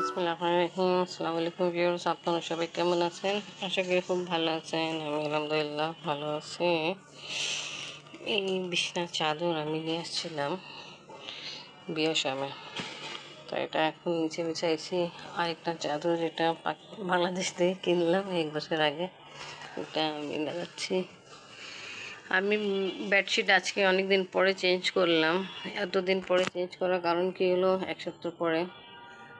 বিসমিল্লাহিররহমানিররহিম। আসসালামু আলাইকুম ভিউয়ার্স, আপনারা সবাই কেমন আছেন? আশা করি খুব ভালো আছেন। আমি আলহামদুলিল্লাহ ভালো আছি। এই বিছানার চাদর আমি নিয়ে আসছিলাম বিয়ের সময়, তো এটা এখন নিচে বিছাইছি। আরেকটা চাদর যেটা বাংলাদেশ থেকে কিনলাম 1 বছর আগে, এটা আমি লাগাচ্ছি। আমি বেডশিট আজকে অনেক দিন পরে চেঞ্জ করলাম। এতদিন পরে চেঞ্জ করার কারণ কি হলো, 1 সপ্তাহ পরে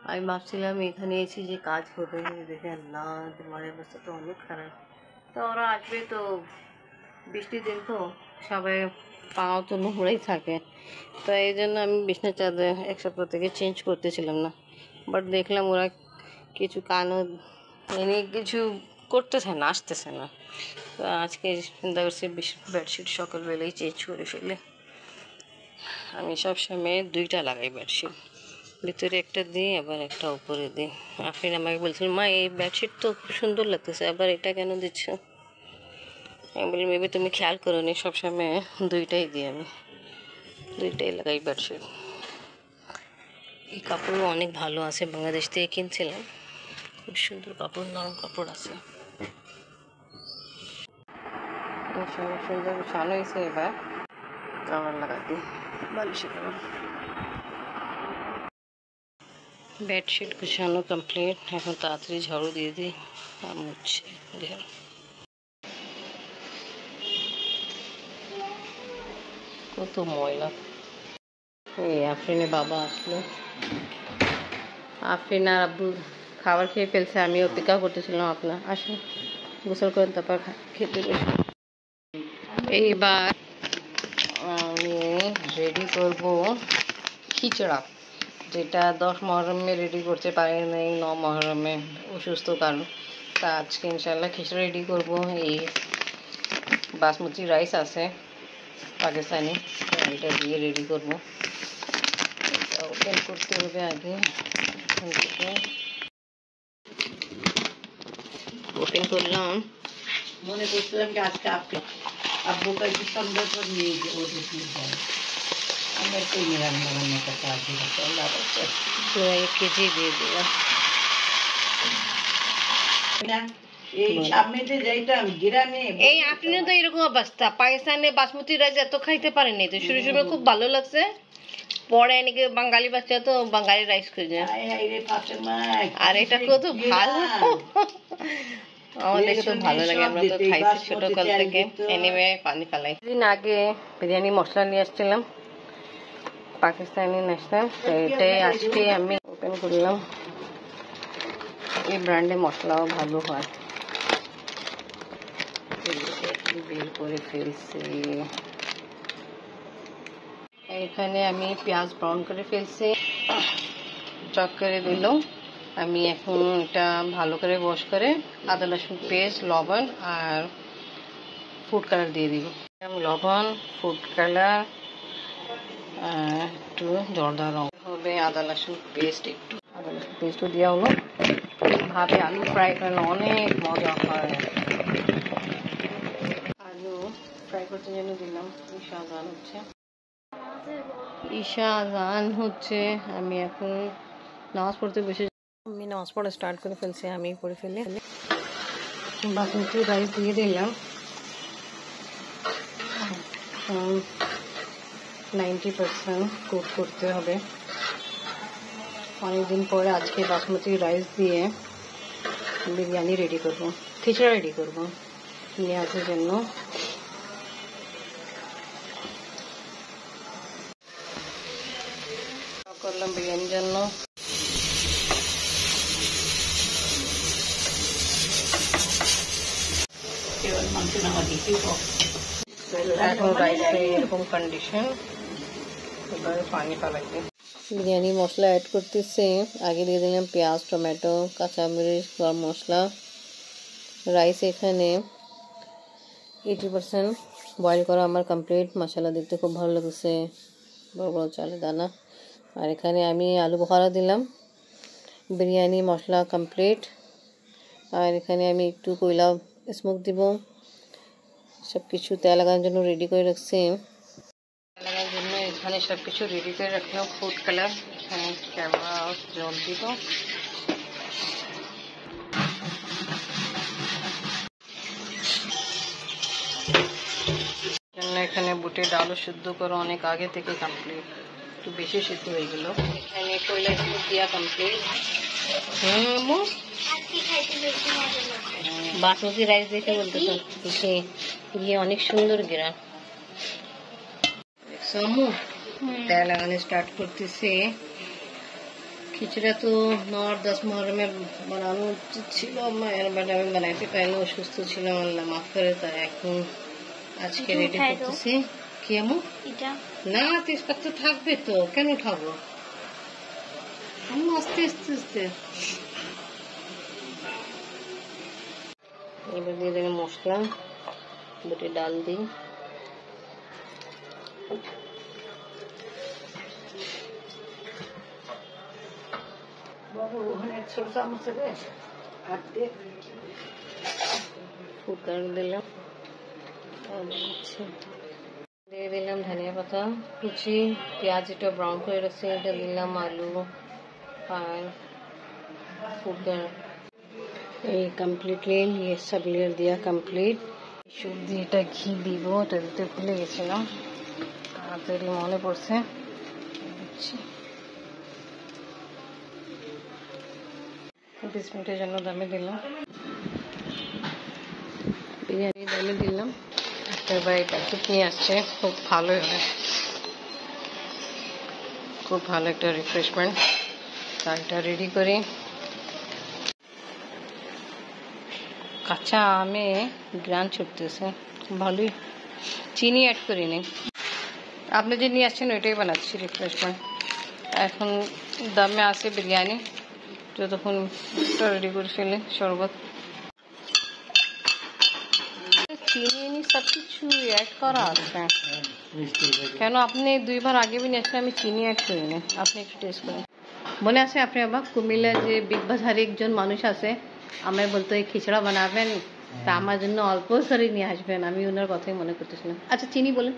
আমি ভাবছিলাম এখানে এসে যে কাজ করবে, দেখে না মায়ের অবস্থা তো অনেক খারাপ। তো ওরা আসবে, তো বৃষ্টির দিন তো সবাই পাও তো নোংরাই থাকে, তো এই জন্য আমি বিছানার চাদর 1 সপ্তাহ থেকে চেঞ্জ করতেছিলাম না। বাট দেখলাম ওরা কিছু কানও এনে কিছু করতেছে না, আসতেছে না। তো আজকে চিন্তা করছি বেডশিট সকালবেলায় চেঞ্জ করে ফেলে। আমি সবসময় 2টা লাগাই বেডশিট, ভিতরে একটা দিই আবার একটা উপরে দিই। আফরিন আমাকে বলছিল, মা এই বেডশিট তো খুব সুন্দর লাগতেছে, আবার এটা কেন দিচ্ছ? আমি বলি মেবি তুমি খেয়াল করো নি, সবসময় 2টাই দিই, আমি 2টাই লাগাই বেডশিট। এই কাপড়ও অনেক ভালো আছে, বাংলাদেশ থেকে কিনছিলাম, খুব সুন্দর কাপড়, নরম কাপড় আছে। সুন্দর বিছানো হয়েছে, এবার কাভার লাগাতে বালিশে কাভার। বেডশিট গুছানো কমপ্লিট, এখন তাড়াতাড়ি ঝাড়ু দিয়ে দিই, মুছছে ঘর। কত ময়লা। এই আফরিনের বাবা আসলো, আফরিন আর আব্বু খাবার খেয়ে ফেলছে, আমি অপেক্ষা করতেছিলাম আপনার আসেন, গোসল করেন তারপর খেতে বসে। এইবার আমি রেডি করব খিচড়া, যেটা 10 মহরমে রেডি করতে পারি নাই, 9 মহরমে অসুস্থ কারণ। তা আজকে ইনশাল্লাহ খিচড়া রেডি করব। এই বাসমতি রাইস আছে পাকিস্তানি, এটা দিয়ে রেডি করব। এটা ওপেন করতে হবে আগে, ওপেন করলাম। মনে করছিলাম কি আজকে আব্বুকে একটু সন্ধ্যের পর নিয়ে যাবো, আমি একটু রান্না বান্না করতে আসি, 1 কেজি দিয়ে দিলাম। এই সামনে যে যাইতাম গ্রামে, এই আপনিও তো এরকম অবস্থা, পাকিস্তানে বাসমতি রাইস এত খাইতে পারেনি তো, শুরু শুরু খুব ভালো লাগছে, পরে নাকি বাঙালি বাচ্চা তো বাঙালি রাইস খুঁজে, আর এটা কত ভালো, আমাদের তো ভালো লাগে, আমরা তো খাইছি ছোটকাল থেকে। এনিওয়ে পানি ফেলাই। দিন আগে বিরিয়ানি মশলা নিয়ে আসছিলাম, পাকিস্তানি ন্যাশনাল, তো এটাই আজকে আমি ওপেন করলাম। এই ব্র্যান্ডের মশলাও ভালো হয়। বের করে ফেলছি। এখানে আমি পেঁয়াজ ব্রাউন করে ফেলছি, চপ করে দিল। আমি এখন এটা ভালো করে ওয়াশ করে আদা রসুন পেস্ট, লবণ আর ফুড কালার দিয়ে দিব। লবণ, ফুড কালার, একটু জর্দা রং হবে, আদা রসুন পেস্ট, একটু আদা রসুন পেস্টও দেওয়া হলো। ভাবে আলু ফ্রাই করলে অনেক মজা হয়। আলু ফ্রাই করতে জন্য দিলাম। ঈশা আজান হচ্ছে, আমি এখন নামাজ পড়তে বসে, আমি নামাজ পড়া স্টার্ট করে ফেলছি, আমি পড়ে ফেলে বাসমতি রাইস দিয়ে দিলাম। 90% কুক করতে হবে। অনেকদিন পরে আজকে বাসমতি রাইস দিয়ে বিরিয়ানি রেডি করব, খিচড়া রেডি করব নিয়াজের জন্য। করলাম বিরিয়ানির জন্য। এখন রাইসে এরকম কন্ডিশন, এবারে পানি পালাইতে বিরিয়ানি মশলা অ্যাড করতেছি। আগে দিয়ে দিলাম পেঁয়াজ, টমেটো, কাঁচামরিচ, গরম মশলা। রাইস এখানে 80% বয়েল করা আমার কমপ্লিট। মশলা দেখতে খুব ভালো লাগছে, বড় বড় চালের দানা। আর এখানে আমি আলু বোখারা দিলাম। বিরিয়ানি মশলা কমপ্লিট। আর এখানে আমি একটু কয়লা স্মোক দিব। সব কিছু তেল লাগানোর জন্য রেডি করে রাখছি। তেল লাগানোর জন্য এই এখানে সব কিছু রেডি করে রাখলাম। ফুড কালার, এখানে ক্যামেরা জল দিব। এখানে বুটের ডালও সিদ্ধ করে অনেক আগে থেকে কমপ্লিট, একটু বেশি সিদ্ধ হয়ে গেল। এখানে কয়লা দিয়া কমপ্লিট। বাসমতি রাইস দেখে বলতেছেন ये অনেক সুন্দর গ্রাম। সামু তেল লাগানো স্টার্ট করতেছে। খিচুড়া তো 9-10 মুহরমে বানানো উচিত ছিল, বাট আমি বানাইতে পারিনি, অসুস্থ ছিলাম, আল্লাহ মাফ করে। তাই এখন আজকে রেডি করতেছি। কি আমু? না, তেজপাতা থাকবে তো, কেন উঠাবো? আস্তে আস্তে আস্তে এবার দিয়ে দেবে মশলা। বুটের ডাল দিই। কুকার দিলাম, দিয়ে দিলাম ধনিয়া পাতা কুচি, পেঁয়াজ এটা ব্রাউন করে রাখছি, এটা দিলাম আলু আর কুকার। এই কমপ্লিটলি ये सब लेयर दिया কমপ্লিট। সবজি এটা ঘি দিব, এটা দিতে ভুলে গেছিলাম, তাড়াতাড়ি মনে পড়ছে। 20 মিনিটের জন্য দমে দিলাম। বিরিয়ানি দমে দিলাম। এবার এটা নিয়ে আসছে, খুব ভালো হয়, খুব ভালো একটা রিফ্রেশমেন্ট। তাই এটা রেডি করি। কাঁচা আমে গ্রান ছুটতেছে, ভালোই। চিনি অ্যাড করিনি, আপনি যে নিয়ে আসছেন ওইটাই বানাচ্ছি রিফ্রেশমেন্ট। এখন দমে আসে বিরিয়ানি, যতক্ষণ রেডি করে ফেলে শরবত। চিনি সব কিছু অ্যাড করা আছে, কেন আপনি 2 বার আগে भी নিয়ে আসলে আমি চিনি অ্যাড করিনি, আপনি একটু টেস্ট করেন। মনে আছে আপনি আবার কুমিল্লা যে বিগ বাজার একজন মানুষ আছে, আমি বলতো এই খিচড়া বানাবেন, তা আমার জন্য অল্প করে নিয়ে আসবেন, আমি ওনার কথাই মনে করতেছিলাম। আচ্ছা চিনি বলেন।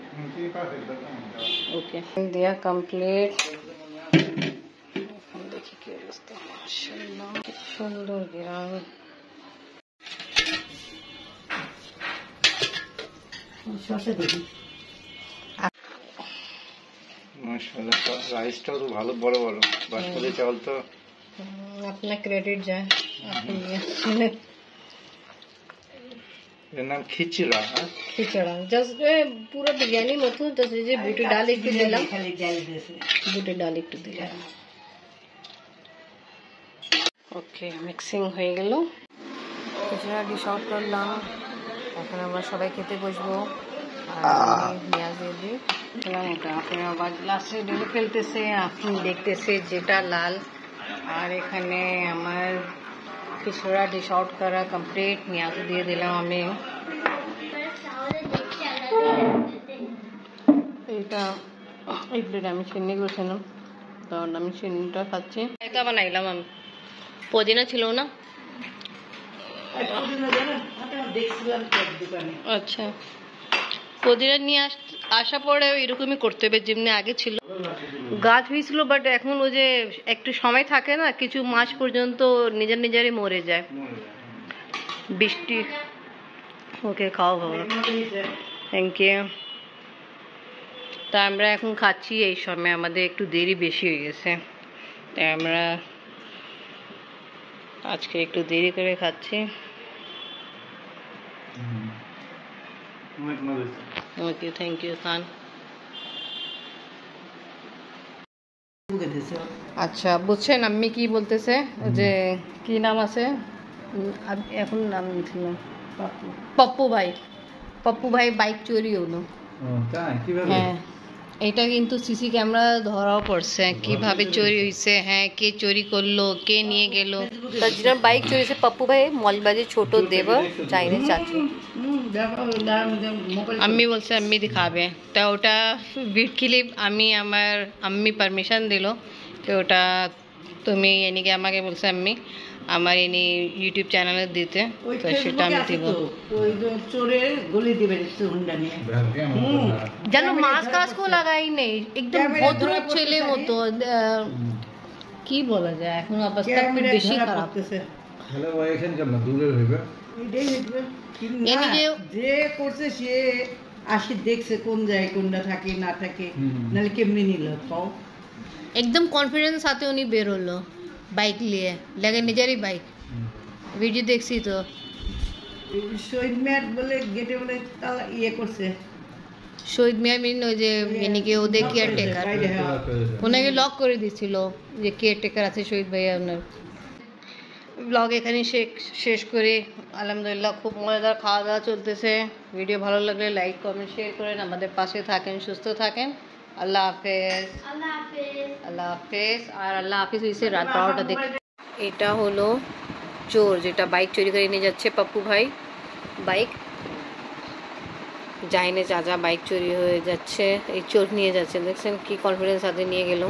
ওকে, দেয়া কমপ্লিট। দেখি কি অবস্থা, মাশাআল্লাহ কি সুন্দর গ্রাম। মাশাআল্লাহ, রাইসটাও তো ভালো বড় বড়, বাসমতি চাউল তো। अपना क्रेडिट जाए। এর নাম খিচড়া। হ্যাঁ, খিচড়া জাস্ট পুরো বিরিয়ানি মতো, জাস্ট যে বুটের ডাল একটু দিলাম, বুটের ডাল একটু দিলাম। ওকে, মিক্সিং হয়ে গেল। খিচড়া ডিশ আউট করলাম। এখন আমরা সবাই খেতে বসবো। আর পেঁয়াজ দিয়ে দিই ওটা আপনি আবার গ্লাসে ঢেলে ফেলতেছে, আপনি দেখতেছে যেটা লাল। আর এখানে আমার খিচড়া ডিশ আউট করা কমপ্লিট, পেঁয়াজ দিয়ে দিলাম আমি। এইটা এই প্লেট আমি চিনি করেছিলাম, তখন আমি চিনিটা খাচ্ছি। এটা বানাইলাম আমি, পুদিনা ছিল না। আচ্ছা, পুদিনা নিয়ে আসা পরে এরকমই করতে হবে যেমনি আগে ছিল। গাছ হয়েছিল, বাট এখন ওই যে একটু সময় থাকে না, কিছু মাস পর্যন্ত নিজের নিজেরই মরে যায় বৃষ্টি। ওকে, খাও ভালো, থ্যাংক ইউ। তা আমরা এখন খাচ্ছি, এই সময় আমাদের একটু দেরি বেশি হয়ে গেছে, তাই আমরা আজকে একটু দেরি করে খাচ্ছি। ওকে, থ্যাংক ইউ খান। আচ্ছা, বুঝছেন আম্মি কি বলতেছে, যে কি নাম আছে এখন, নাম ছিল পপ্পু ভাই। পপ্পু ভাই বাইক চুরি হলো। হ্যাঁ, এটা কিন্তু সিসি ক্যামেরা ধরাও পড়ছে কিভাবে চুরি হয়েছে। হ্যাঁ, কে চুরি করলো, কে নিয়ে গেল। তার জন্য বাইক চুরি হয়েছে পপ্পু ভাই, মলবাজি ছোট দেবর চাইনিজ চাচু। আম্মি বলছে আম্মি দেখাবে, তা ওটা ক্লিপ আমি আমার আম্মি পারমিশন দিল, তো ওটা তুমি এনেকে আমাকে বলছে আম্মি আমার ইনি ইউটিউব চ্যানেলে দিতে, ওই তো সেটা আমি ফেসবুকে আছে দিব। তো, ওই যে চোরের গলি দিবে হুন্ডা নিয়ে। যেন মাস্ক কাস্কও লাগাই নেই, একদম ক্যামেরায় ভদ্র ধরা ছেলে পড়তেছে মতো। কি বলা যায়, এখন অবস্থা খুব ক্যামেরায় বেশি ধরা খারাপ। পড়তেছে। তাহলে ওই এখানে কেন দূরের হইবে? এটাই দেখবে। কিন্তু এ না, নিজে- যে করছে সে আসি দেখছে কোন জায়গায় কোনটা থাকে না থাকে, হুম। নাহলে কেমনি নিল পাও। একদম কনফিডেন্স সাথে উনি বের হলো বাইক নিয়ে, লাগে নিজেরই বাইক, ভিডিও দেখছি তো। শহীদ মিনার বলে গেটে বলে তালা করছে। শহীদ মিয়া মিন ওই যে এনিকে ওদের কেয়ারটেকার, বাইরে, হ্যাঁ। ওনাকে লক করে দিছিল যে কেয়ারটেকার আছে শহীদ ভাইয়া ওনার। ব্লগ এখানে শেষ করি। আলহামদুলিল্লাহ খুব মজাদার খাওয়া দাওয়া চলতেছে। ভিডিও ভালো লাগলে লাইক কমেন্ট শেয়ার করেন, আমাদের পাশে থাকেন, সুস্থ থাকেন। আল্লাহ হাফেজ। আল্লাহ হাফেজ। আর আল্লাহ হাফিজ হয়েছে রাত 12টা দেখে। এটা হলো চোর, যেটা বাইক চুরি করে নিয়ে যাচ্ছে পাপ্পু ভাই। বাইক জাহিনে যা বাইক চুরি হয়ে যাচ্ছে, এই চোর নিয়ে যাচ্ছে, দেখছেন কি কনফিডেন্স হাতে নিয়ে গেল।